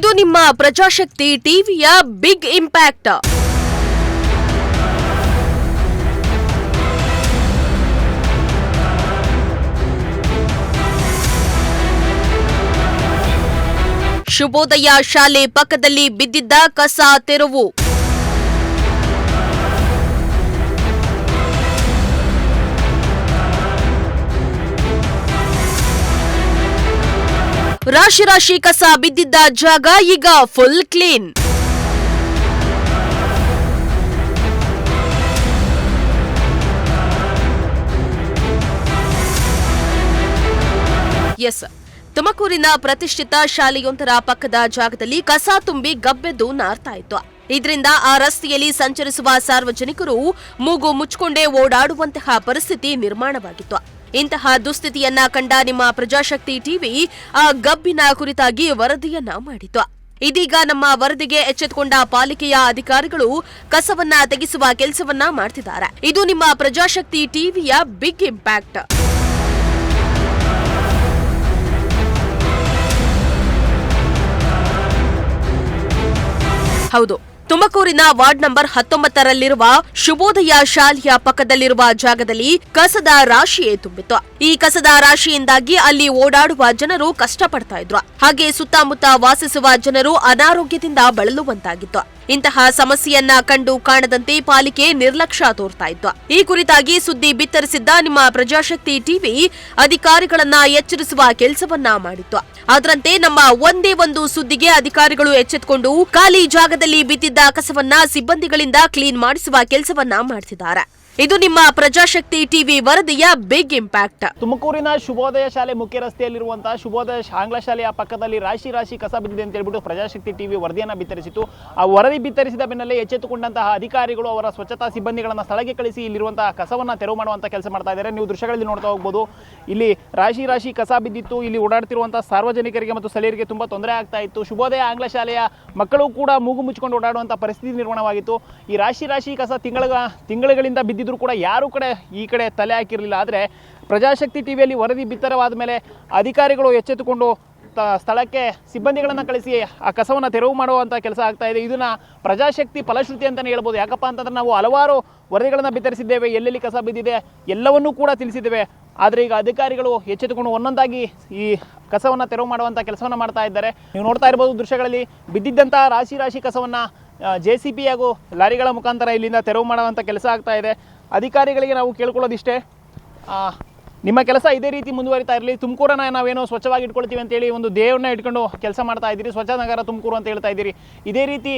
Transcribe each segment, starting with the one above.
ಇದು ನಿಮ್ಮ ಪ್ರಜಾಶಕ್ತಿ ಟಿವಿಯ ಬಿಗ್ ಇಂಪ್ಯಾಕ್ಟ್. ಶುಭೋದಯ ಶಾಲೆ ಪಕ್ಕದಲ್ಲಿ ಬಿದ್ದಿದ್ದ ಕಸ ತೆರವು. ರಾಶಿ ರಾಶಿ ಕಸ ಬಿದ್ದಿದ್ದ ಜಾಗ ಈಗ ಫುಲ್ ಕ್ಲೀನ್. ಎಸ್, ತುಮಕೂರಿನ ಪ್ರತಿಷ್ಠಿತ ಶಾಲೆಯೊಂದರ ಪಕ್ಕದ ಜಾಗದಲ್ಲಿ ಕಸ ತುಂಬಿ ಗಬ್ಬೆದ್ದು ನಾರ್ತಾ ಇತ್ತು. ಇದರಿಂದ ಆ ರಸ್ತೆಯಲ್ಲಿ ಸಂಚರಿಸುವ ಸಾರ್ವಜನಿಕರು ಮೂಗು ಮುಚ್ಚಿಕೊಂಡೇ ಓಡಾಡುವಂತಹ ಪರಿಸ್ಥಿತಿ ನಿರ್ಮಾಣವಾಗಿತ್ತು. ಇಂತಹ ದುಸ್ಥಿತಿಯನ್ನ ಕಂಡ ನಿಮ್ಮ ಪ್ರಜಾಶಕ್ತಿ ಟಿವಿ ಆ ಗಬ್ಬಿನ ಕುರಿತಾಗಿ ವರದಿಯನ್ನ ಮಾಡಿತು. ಇದೀಗ ನಮ್ಮ ವರದಿಗೆ ಎಚ್ಚೆತ್ತುಕೊಂಡ ಪಾಲಿಕೆಯ ಅಧಿಕಾರಿಗಳು ಕಸವನ್ನ ತೆಗೆಸುವ ಕೆಲಸವನ್ನ ಮಾಡ್ತಿದ್ದಾರೆ. ಇದು ನಿಮ್ಮ ಪ್ರಜಾಶಕ್ತಿ ಟಿವಿಯ ಬಿಗ್ ಇಂಪ್ಯಾಕ್ಟ್. ಹೌದು, ತುಮಕೂರಿನ ವಾರ್ಡ್ ನಂಬರ್ 19ರಲ್ಲಿರುವ ಶುಭೋದಯ ಶಾಲೆಯ ಪಕ್ಕದಲ್ಲಿರುವ ಜಾಗದಲ್ಲಿ ಕಸದ ರಾಶಿಯೇ ತುಂಬಿತ್ತು. ಈ ಕಸದ ರಾಶಿಯಿಂದಾಗಿ ಅಲ್ಲಿ ಓಡಾಡುವ ಜನರು ಕಷ್ಟಪಡ್ತಾ ಇದ್ರು. ಹಾಗೆ ಸುತ್ತಮುತ್ತ ವಾಸಿಸುವ ಜನರು ಅನಾರೋಗ್ಯದಿಂದ ಬಳಲುವಂತಾಗಿತ್ತು. ಇಂತಹ ಸಮಸ್ಯೆಯನ್ನ ಕಂಡು ಕಾಣದಂತೆ ಪಾಲಿಕೆ ನಿರ್ಲಕ್ಷ್ಯ ತೋರ್ತಾ ಇತ್ತು. ಈ ಕುರಿತಾಗಿ ಸುದ್ದಿ ಬಿತ್ತರಿಸಿದ್ದ ನಿಮ್ಮ ಪ್ರಜಾಶಕ್ತಿ ಟಿವಿ ಅಧಿಕಾರಿಗಳನ್ನ ಎಚ್ಚರಿಸುವ ಕೆಲಸವನ್ನ ಮಾಡಿತ್ತು. ಅದರಂತೆ ನಮ್ಮ ಒಂದೇ ಒಂದು ಸುದ್ದಿಗೆ ಅಧಿಕಾರಿಗಳು ಎಚ್ಚೆತ್ತುಕೊಂಡು ಖಾಲಿ ಜಾಗದಲ್ಲಿ ಬಿದ್ದಿದ್ದ ಕಸವನ್ನ ಸಿಬ್ಬಂದಿಗಳಿಂದ ಕ್ಲೀನ್ ಮಾಡಿಸುವ ಕೆಲಸವನ್ನ ಮಾಡ್ತಿದ್ದಾರೆ. ಇದು ನಿಮ್ಮ ಪ್ರಜಾಶಕ್ತಿ ಟಿವಿ ವರದಿಯ ಬಿಗ್ ಇಂಪ್ಯಾಕ್ಟ್. ತುಮಕೂರಿನ ಶುಭೋದಯ ಶಾಲೆ ಮುಖ್ಯ ರಸ್ತೆಯಲ್ಲಿರುವಂತಹ ಶುಭೋದಯ ಆಂಗ್ಲ ಶಾಲೆಯ ಪಕ್ಕದಲ್ಲಿ ರಾಶಿ ರಾಶಿ ಕಸ ಬಿದ್ದಿದೆ ಅಂತ ಹೇಳ್ಬಿಟ್ಟು ಪ್ರಜಾಶಕ್ತಿ ಟಿವಿ ವರದಿಯನ್ನ ಬಿತ್ತರಿಸಿತು. ಆ ವರದಿ ಬಿತ್ತರಿಸಿದ ಬೆನ್ನಲ್ಲೇ ಎಚ್ಚೆತ್ತುಕೊಂಡಂತಹ ಅಧಿಕಾರಿಗಳು ಅವರ ಸ್ವಚ್ಛತಾ ಸಿಬ್ಬಂದಿಗಳನ್ನ ಸ್ಥಳಕ್ಕೆ ಕಳಿಸಿ ಇಲ್ಲಿರುವಂತಹ ಕಸವನ್ನ ತೆರವು ಮಾಡುವಂತ ಕೆಲಸ ಮಾಡ್ತಾ ಇದ್ದಾರೆ. ನೀವು ದೃಶ್ಯಗಳಲ್ಲಿ ನೋಡ್ತಾ ಹೋಗಬಹುದು. ಇಲ್ಲಿ ರಾಶಿ ರಾಶಿ ಕಸ ಬಿದ್ದಿತ್ತು. ಇಲ್ಲಿ ಓಡಾಡ್ತಿರುವಂತಹ ಸಾರ್ವಜನಿಕರಿಗೆ ಮತ್ತು ಸ್ಥಳೀಯರಿಗೆ ತುಂಬಾ ತೊಂದರೆ ಆಗ್ತಾ ಇತ್ತು. ಶುಭೋದಯ ಆಂಗ್ಲ ಶಾಲೆಯ ಮಕ್ಕಳು ಕೂಡ ಮೂಗು ಮುಚ್ಚಿಕೊಂಡು ಓಡಾಡುವಂತಹ ಪರಿಸ್ಥಿತಿ ನಿರ್ಮಾಣವಾಗಿತ್ತು. ಈ ರಾಶಿ ರಾಶಿ ಕಸ ತಿಂಗಳುಗಳಿಂದ ಬಿದ್ದಿದ್ರು ಕೂಡ ಯಾರು ಈ ಕಡೆ ತಲೆ ಹಾಕಿರಲಿಲ್ಲ. ಆದರೆ ಪ್ರಜಾಶಕ್ತಿ ಟಿವಿಯಲ್ಲಿ ವರದಿ ಬಿತ್ತರವಾದ ಮೇಲೆ ಅಧಿಕಾರಿಗಳು ಎಚ್ಚೆತ್ತುಕೊಂಡು ಸ್ಥಳಕ್ಕೆ ಸಿಬ್ಬಂದಿಗಳನ್ನು ಕಳಿಸಿ ಆ ಕಸವನ್ನು ತೆರವು ಮಾಡುವಂಥ ಕೆಲಸ ಆಗ್ತಾ ಇದೆ. ಇದನ್ನ ಪ್ರಜಾಶಕ್ತಿ ಫಲಶ್ರುತಿ ಅಂತಲೇ ಹೇಳ್ಬೋದು. ಯಾಕಪ್ಪ ಅಂತಂದ್ರೆ ನಾವು ಹಲವಾರು ವರದಿಗಳನ್ನು ಬಿತ್ತರಿಸಿದ್ದೇವೆ, ಎಲ್ಲೆಲ್ಲಿ ಕಸ ಬಿದ್ದಿದೆ ಎಲ್ಲವನ್ನೂ ಕೂಡ ತಿಳಿಸಿದ್ದೇವೆ. ಆದರೆ ಈಗ ಅಧಿಕಾರಿಗಳು ಎಚ್ಚೆತ್ತುಕೊಂಡು ಒಂದೊಂದಾಗಿ ಈ ಕಸವನ್ನು ತೆರವು ಮಾಡುವಂಥ ಕೆಲಸವನ್ನು ಮಾಡ್ತಾ ಇದ್ದಾರೆ. ನೀವು ನೋಡ್ತಾ ಇರ್ಬೋದು ದೃಶ್ಯಗಳಲ್ಲಿ ಬಿದ್ದಿದ್ದಂಥ ರಾಶಿ ರಾಶಿ ಕಸವನ್ನು JCB ಹಾಗೂ ಲಾರಿಗಳ ಮುಖಾಂತರ ಇಲ್ಲಿಂದ ತೆರವು ಮಾಡುವಂಥ ಕೆಲಸ ಆಗ್ತಾ ಇದೆ. ಅಧಿಕಾರಿಗಳಿಗೆ ನಾವು ಕೇಳ್ಕೊಳ್ಳೋದಿಷ್ಟೇ, ನಿಮ್ಮ ಕೆಲಸ ಇದೇ ರೀತಿ ಮುಂದುವರಿತಾ ಇರಲಿ. ತುಮಕೂರನ್ನ ನಾವೇನೋ ಸ್ವಚ್ಛವಾಗಿ ಇಟ್ಕೊಳ್ತೀವಿ ಅಂತೇಳಿ ಒಂದು ದೇವನ್ನ ಇಟ್ಕೊಂಡು ಕೆಲಸ ಮಾಡ್ತಾ ಇದ್ದೀರಿ. ಸ್ವಚ್ಛ ನಗರ ತುಮಕೂರು ಅಂತ ಹೇಳ್ತಾ ಇದ್ದೀರಿ. ಇದೇ ರೀತಿ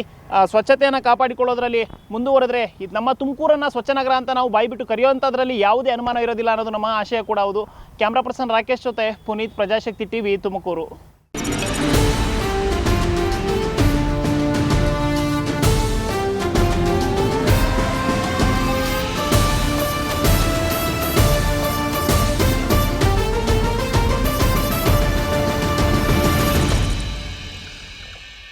ಸ್ವಚ್ಛತೆಯನ್ನು ಕಾಪಾಡಿಕೊಳ್ಳೋದ್ರಲ್ಲಿ ಮುಂದುವರೆದ್ರೆ ನಮ್ಮ ತುಮಕೂರನ್ನ ಸ್ವಚ್ಛ ನಗರ ಅಂತ ನಾವು ಬಾಯ್ಬಿಟ್ಟು ಕರೆಯುವಂಥದ್ರಲ್ಲಿ ಯಾವುದೇ ಅನುಮಾನ ಇರೋದಿಲ್ಲ ಅನ್ನೋದು ನಮ್ಮ ಆಶಯ ಕೂಡ ಹೌದು. ಕ್ಯಾಮ್ರಾ ಪರ್ಸನ್ ರಾಕೇಶ್ ಜೊತೆ ಪುನೀತ್, ಪ್ರಜಾಶಕ್ತಿ ಟಿವಿ, ತುಮಕೂರು.